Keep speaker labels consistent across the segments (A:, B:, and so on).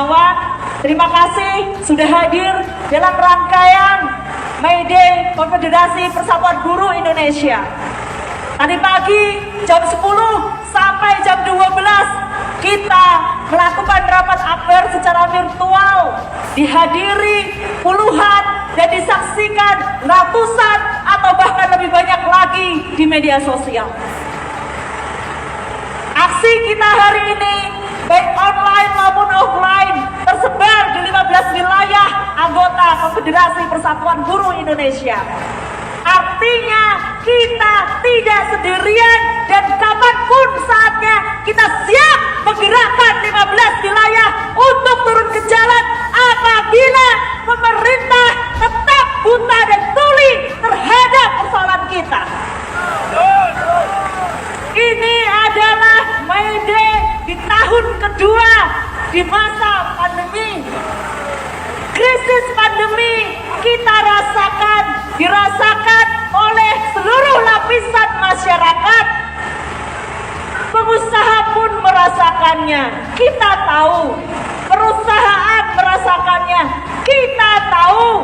A: kawan-kawan, terima kasih sudah hadir dalam rangkaian May Day Konfederasi Persatuan Buruh Indonesia. Tadi pagi jam 10 sampai jam 12 kita melakukan rapat akbar secara virtual, dihadiri puluhan dan disaksikan ratusan atau bahkan lebih banyak lagi di media sosial. Aksi kita hari ini baik online maupun offline tersebar di 15 wilayah anggota Konfederasi Persatuan Buruh Indonesia. Artinya kita tidak sendirian dan kapanpun saatnya kita siap menggerakkan 15 wilayah untuk turun ke jalan apabila pemerintah tetap buta dan tuli terhadap persoalan kita. Ini adalah May Day di tahun kedua di masa pandemi. Krisis pandemi kita dirasakan oleh seluruh lapisan masyarakat. Pengusaha pun merasakannya, kita tahu. Perusahaan merasakannya, kita tahu.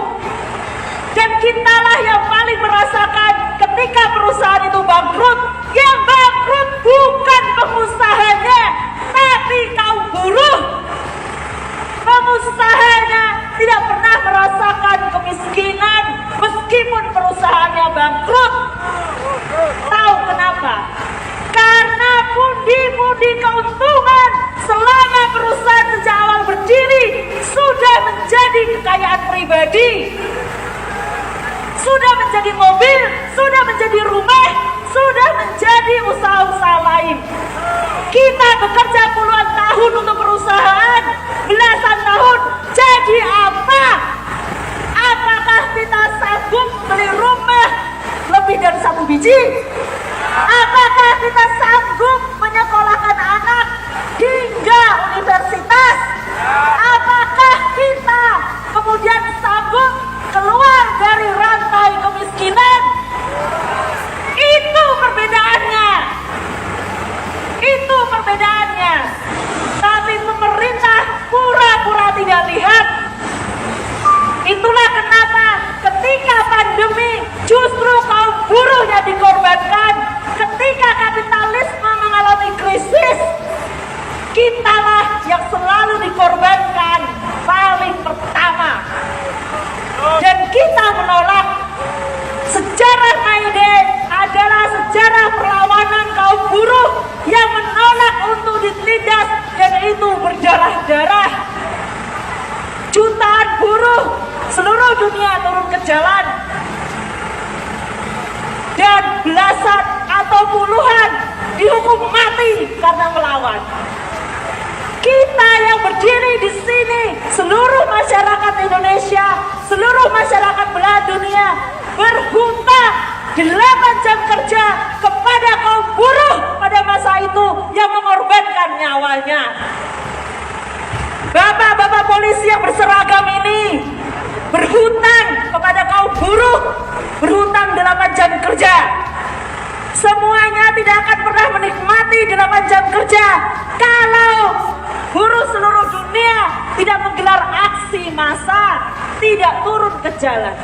A: Dan kitalah yang paling merasakan ketika perusahaan itu bangkrut. Yang bangkrut bukan pengusahanya, tapi kaum buruh. Pengusahanya tidak pernah merasakan kemiskinan meskipun perusahaannya bangkrut. Tahu kenapa? Karena pundi-pundi keuntungan selama perusahaan sejak awal berdiri sudah menjadi kekayaan pribadi, sudah menjadi mobil, sudah menjadi rumah, sudah menjadi usaha-usaha lain. Kita bekerja puluhan tahun untuk perusahaan, belasan tahun, jadi apa? Apakah kita sanggup beli rumah lebih dari 1 biji? Apakah kita sanggup menyekolahkan anak hingga universitas? Apakah kita kemudian sanggup keluar dari rantai kemiskinan? Itu perbedaannya. Itu perbedaannya. Tapi pemerintah pura-pura tidak lihat. Itulah kenapa ketika pandemi justru kaum buruhnya dikorbankan. Ketika kapitalisme mengalami krisis, kitalah yang selalu dikorbankan paling pertama. Dan kita menolak. Sejarah May Day adalah sejarah perlawanan kaum buruh yang menolak untuk ditindas, dan itu berdarah-darah. Jutaan buruh seluruh dunia turun ke jalan, dan belasan atau puluhan dihukum mati karena melawan. Kita yang berdiri di sini, seluruh masyarakat Indonesia, seluruh masyarakat belahan dunia, berhutang 8 jam kerja kepada kaum buruh pada masa itu yang mengorbankan nyawanya. Bapak-bapak polisi yang berseragam ini berhutang kepada kaum buruh, berhutang 8 jam kerja. Semuanya tidak akan pernah menikmati 8 jam kerja kalau buruh seluruh dunia tidak menggelar aksi massa, tidak turun ke jalan.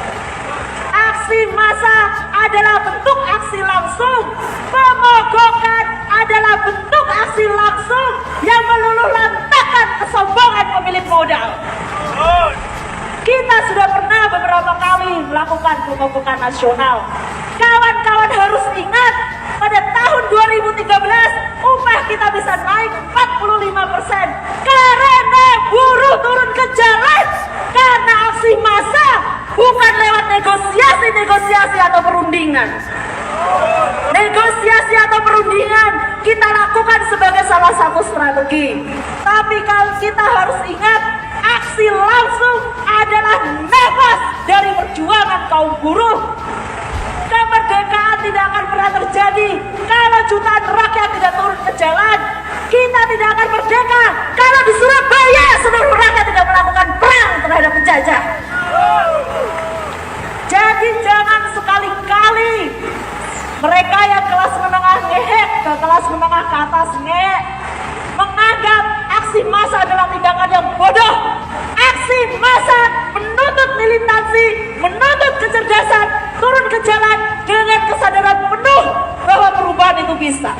A: Aksi massa adalah bentuk aksi langsung. Pemogokan adalah bentuk aksi langsung yang meluluhlantahkan kesombongan pemilik modal. Kita sudah pernah beberapa kali melakukan pemogokan nasional. Kawan-kawan harus ingat, pada tahun 2013 upah kita bisa naik 45% karena buruh turun ke jalan, karena aksi massa, bukan lewat negosiasi atau perundingan. Negosiasi atau perundingan kita lakukan sebagai salah satu strategi. Tapi kalau kita harus ingat, aksi langsung adalah nafas dari perjuangan kaum buruh. Kemerdekaan tidak akan pernah terjadi kalau jutaan rakyat tidak turun ke jalan. Kita tidak akan merdeka kalau di Surabaya seluruh rakyat tidak melakukan perang terhadap penjajah. Jadi jangan sekali-kali mereka yang kelas menengah ngehek ke kelas menengah ke atas ngehek menganggap aksi massa adalah tindakan yang bodoh. akuntansi, menuntut kecerdasan, turun ke jalan dengan kesadaran penuh bahwa perubahan itu bisa.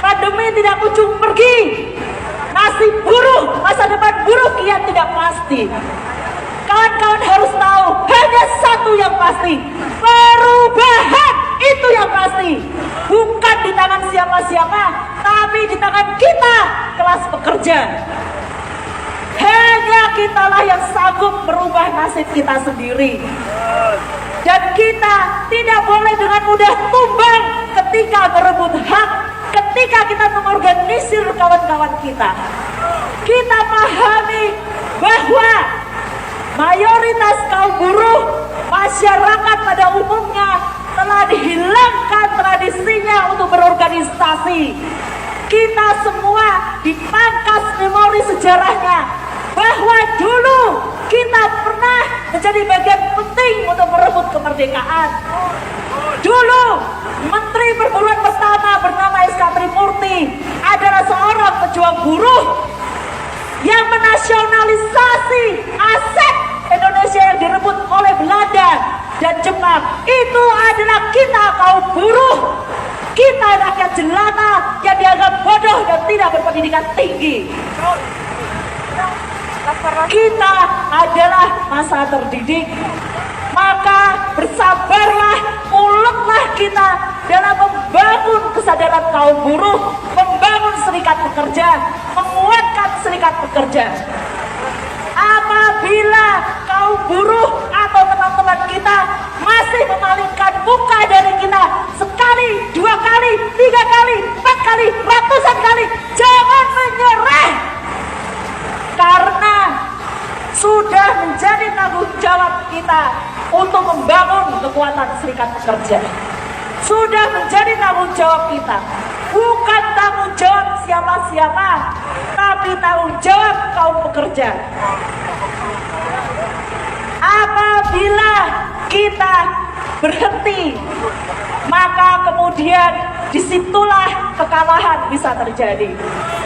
A: Pandemi tidak kunjung pergi. Nasib buruh, masa depan buruh kian tidak pasti. Kawan-kawan harus tahu, hanya satu yang pasti, perubahan itu yang pasti. Bukan di tangan siapa-siapa, tapi di tangan kita, kelas pekerja. Hanya kitalah yang sanggup merubah nasib kita sendiri. Dan kita tidak boleh dengan mudah tumbang ketika berebut hak, ketika kita mengorganisir kawan-kawan kita. Kita pahami bahwa mayoritas kaum buruh, masyarakat pada umumnya telah dihilangkan tradisinya untuk berorganisasi. Kita semua dipangkas memori sejarahnya bahwa dulu kita pernah menjadi bagian penting untuk merebut kemerdekaan. Dulu Menteri Perburuan pertama bernama S.K. Trimurti adalah seorang pejuang buruh yang menasionalisasi aset Indonesia yang direbut oleh Belanda dan Jepang. Itu adalah kita kaum buruh, kita rakyat jelata yang dianggap bodoh dan tidak berpendidikan tinggi. Kita adalah masa terdidik, maka bersabarlah, uleklah kita dalam membangun kesadaran kaum buruh, membangun serikat pekerja, menguatkan serikat pekerja. Apabila kaum buruh atau teman-teman kita masih memalingkan muka dari kita sekali, dua kali, tiga kali, empat kali, ratusan kali, jangan menyerah. Karena sudah menjadi tanggung jawab kita untuk membangun kekuatan serikat pekerja. Sudah menjadi tanggung jawab kita. Bukan tanggung jawab siapa-siapa, tapi tanggung jawab kaum pekerja. Apabila kita berhenti, maka kemudian disitulah kekalahan bisa terjadi.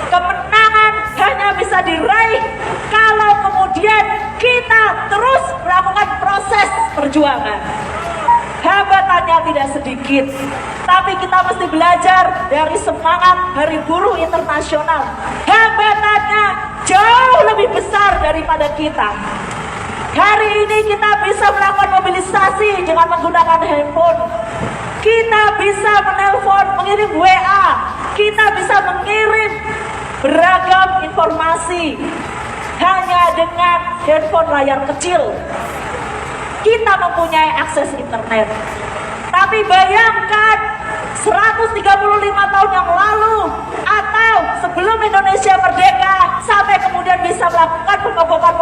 A: Kemenangan hanya bisa diraih kalau kemudian kita terus melakukan proses perjuangan. Hambatannya tidak sedikit, tapi kita mesti belajar dari semangat Hari Buruh Internasional. Hambatannya jauh lebih besar daripada kita. Hari ini kita bisa melakukan mobilisasi dengan menggunakan handphone. Kita bisa menelpon, mengirim WA. Kita bisa mengirim beragam informasi hanya dengan handphone layar kecil. Kita mempunyai akses internet. Tapi bayangkan 135 tahun yang lalu atau sebelum Indonesia merdeka sampai kemudian bisa melakukan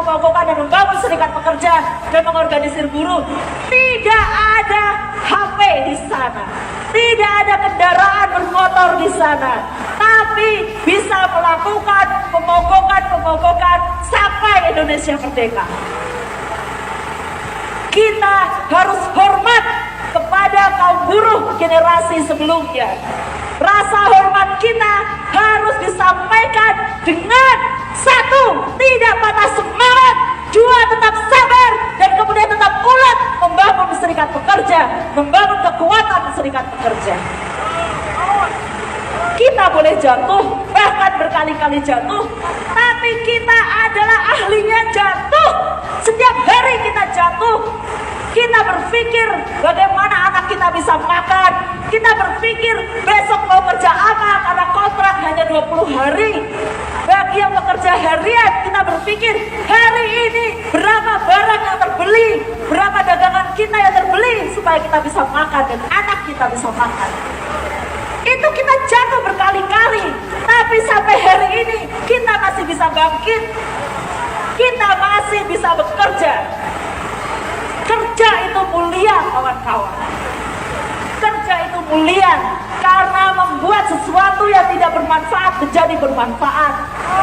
A: pemogokan dan membangun serikat pekerja dan mengorganisir buruh, tidak ada HP di sana, tidak ada kendaraan bermotor di sana, tapi bisa melakukan pemogokan sampai Indonesia merdeka. Kita harus hormat kepada kaum buruh generasi sebelumnya. Rasa hormat kita harus disampaikan dengan satu, tidak patah semangat, dua, tetap sabar, dan kemudian tetap ulet membangun serikat pekerja, membangun kekuatan serikat pekerja. Kita boleh jatuh, bahkan berkali-kali jatuh, tapi kita adalah ahlinya jatuh. Setiap hari kita jatuh. Kita berpikir bagaimana anak kita bisa makan. Kita berpikir besok mau kerja apa karena kontrak hanya 20 hari. Bagi yang bekerja harian, kita berpikir hari ini berapa barang yang terbeli, berapa dagangan kita yang terbeli supaya kita bisa makan dan anak kita bisa makan. Itu kita jatuh berkali-kali, tapi sampai hari ini kita masih bisa bangkit. Kita masih bisa bekerja. Kerja itu mulia, kawan-kawan. Kerja itu mulia karena membuat sesuatu yang tidak bermanfaat menjadi bermanfaat.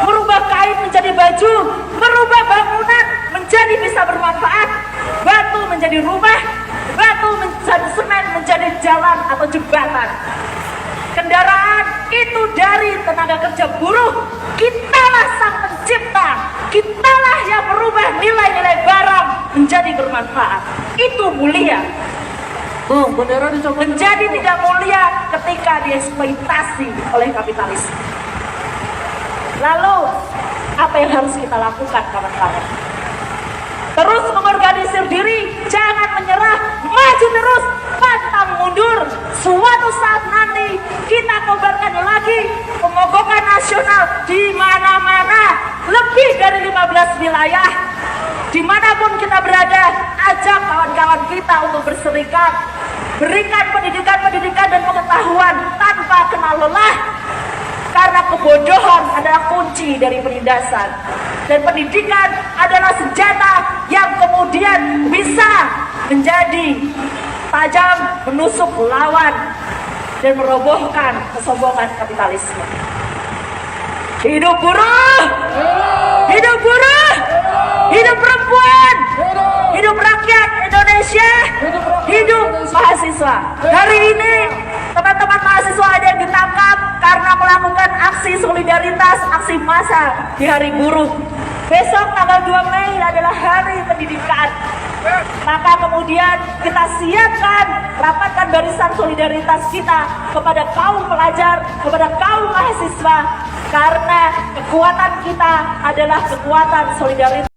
A: Merubah kain menjadi baju, merubah bangunan menjadi bisa bermanfaat. Batu menjadi rumah, batu menjadi semen menjadi jalan atau jembatan. Kendaraan itu dari tenaga kerja buruh. Kitalah sang pencipta, kitalah yang merubah nilai-nilai barang menjadi bermanfaat. Itu mulia.
B: Bung, bendera dicopot.
A: Menjadi tidak mulia ketika dieksploitasi oleh kapitalis. Lalu, apa yang harus kita lakukan, kawan-kawan? Terus mengorganisir diri, jangan menyerah, maju terus, pantang mundur. Suatu saat nanti kita kobarkan lagi pemogokan nasional di mana-mana, lebih dari 15 wilayah. Dimanapun kita berada, ajak kawan-kawan kita untuk berserikat, berikan pendidikan dan pengetahuan tanpa kenal lelah. Karena kebodohan adalah kunci dari penindasan. Dan pendidikan adalah senjata yang kemudian bisa menjadi tajam menusuk lawan dan merobohkan kesombongan kapitalisme. Hidup buruh! Hidup buruh! Hidup perempuan! Hidup rakyat Indonesia! Hidup mahasiswa! Hari ini teman-teman mahasiswa ada yang ditangkap karena melakukan aksi solidaritas, aksi massa di hari buruh. Besok tanggal 2 Mei adalah hari pendidikan. Maka kemudian kita siapkan, rapatkan barisan solidaritas kita kepada kaum pelajar, kepada kaum mahasiswa. Karena kekuatan kita adalah kekuatan solidaritas.